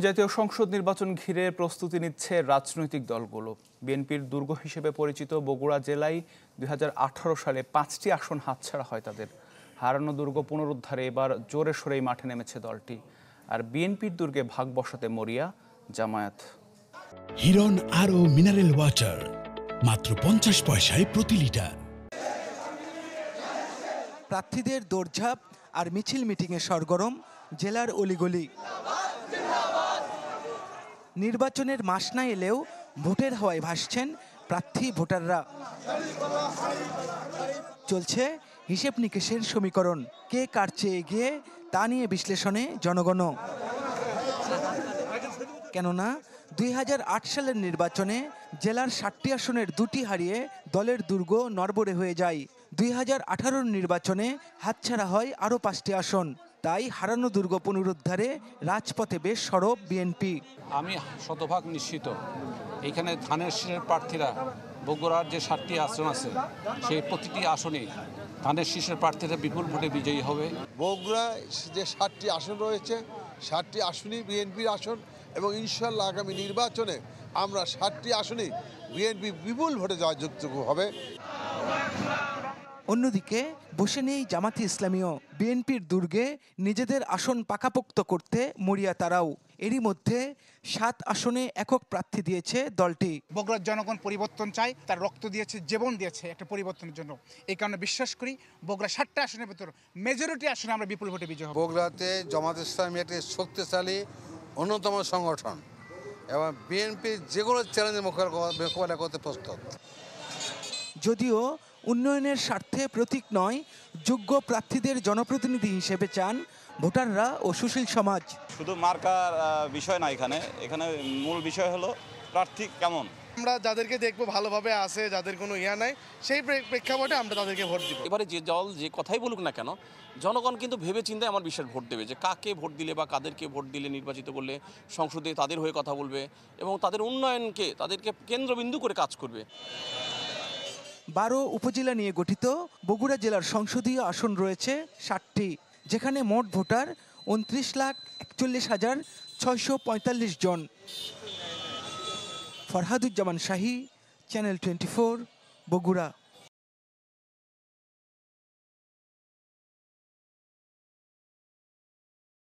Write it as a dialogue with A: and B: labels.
A: জাতীয় সংসদ নির্বাচন ঘিরে প্রস্তুতি নিচ্ছে রাজনৈতিক দলগুলো। বিএনপির দুর্গ হিসেবে পরিচিত বগুড়া জেলায় ২০১৮ সালে ৫টি আসন হাতছাড়া হয় তাদের। হারানো দুর্গ পুনরুদ্ধারে এবার জোরে সোরেই মাঠে নেমেছে দলটি। আর বিএনপির দুর্গে ভাগ বসাতে মরিয়া জামায়াত।
B: হিরন আরও মিনারেল ওয়াটার মাত্র ৫০ পয়সায় প্রতি লিটার।
C: প্রার্থীদের দৌড়ঝাঁপ আর মিছিল মিটিংয়ে সরগরম জেলার অলিগলি। নির্বাচনের মাস না এলেও ভোটের হাওয়ায় ভাসছেন প্রার্থী ভোটাররা। চলছে হিসেব নিকেশের সমীকরণ, কে কার চেয়ে এগিয়ে তা নিয়ে বিশ্লেষণে জনগণ। কেননা ২০০৮ সালের নির্বাচনে জেলার ৬০টি আসনের ২টি হারিয়ে দলের দুর্গ নড়বড়ে হয়ে যায়। ২০১৮ নির্বাচনে হাতছাড়া হয় আরও ৫টি আসন। তাই হারানো দুর্গ পুনরুদ্ধারে রাজপথে বেশ সরব বিএনপি।
D: আমি শতভাগ নিশ্চিত এখানে ধানের শীষের প্রার্থীরা বগুড়ার যে 7টি আসন আছে সেই প্রতিটি আসনে ধানের শীষের প্রার্থীরা বিপুল ভোটে বিজয়ী হবে।
E: বগুড়ায় যে 7টি আসন রয়েছে 7টি আসনই বিএনপির আসন এবং ইনশাল্লাহ আগামী নির্বাচনে আমরা 7টি আসনই বিএনপি বিপুল ভোটে জয়যুক্ত হবে।
C: অন্যদিকে বসে নেই জামাতি ইসলামীও। বিএনপির দুর্গে নিজেদের আসন পাকাপোক্ত করতে মরিয়া তারাও। এরই মধ্যে 7 আসনে একক প্রার্থী দিয়েছে দলটি।
F: বগুড়ার জনগণ পরিবর্তন চায়, তার রক্ত দিয়েছে, জীবন দিয়েছে একটা পরিবর্তনের জন্য। এই কারণে বিশ্বাস করি বগুড়া 7টা আসনের ভেতর মেজরিটি আসনে আমরা বিপুল ভোটে বিজয় হব।
E: বগুড়াতে জামাত ইসলামী একটি শক্তিশালী অন্যতম সংগঠন এবং বিএনপি যে কোনো চ্যালেঞ্জের মোকাবেলা করতে প্রস্তুত।
C: যদিও উন্নয়নের স্বার্থে প্রতীক নয়, যোগ্য প্রার্থীদের জনপ্রতিনিধি হিসেবে চান ভোটাররা ও সুশীল সমাজ।
G: শুধু মার্কার বিষয় না, এখানে মূল বিষয় হলো প্রার্থী কেমন।
H: আমরা যাদেরকে দেখবো ভালোভাবে আসে, যাদের কোনো ইয়া নাই, সেই প্রেক্ষাপটে আমরা তাদেরকে ভোট দিব।
I: এবারে যে দল যে কথাই বলুক না কেন, জনগণ কিন্তু ভেবে চিন্তে আমার বিশ্বাস ভোট দেবে, যে কাকে ভোট দিলে বা কাদেরকে ভোট দিলে নির্বাচিত করলে সংসদে তাদের হয়ে কথা বলবে এবং তাদের উন্নয়নকে তাদেরকে কেন্দ্রবিন্দু করে কাজ করবে।
C: 12 উপজেলা নিয়ে গঠিত বগুড়া জেলার সংসদীয় আসন রয়েছে 7টি, যেখানে মোট ভোটার 29,41,645 জন। ফরহাদুজ্জামান শাহী, চ্যানেল 24, বগুড়া।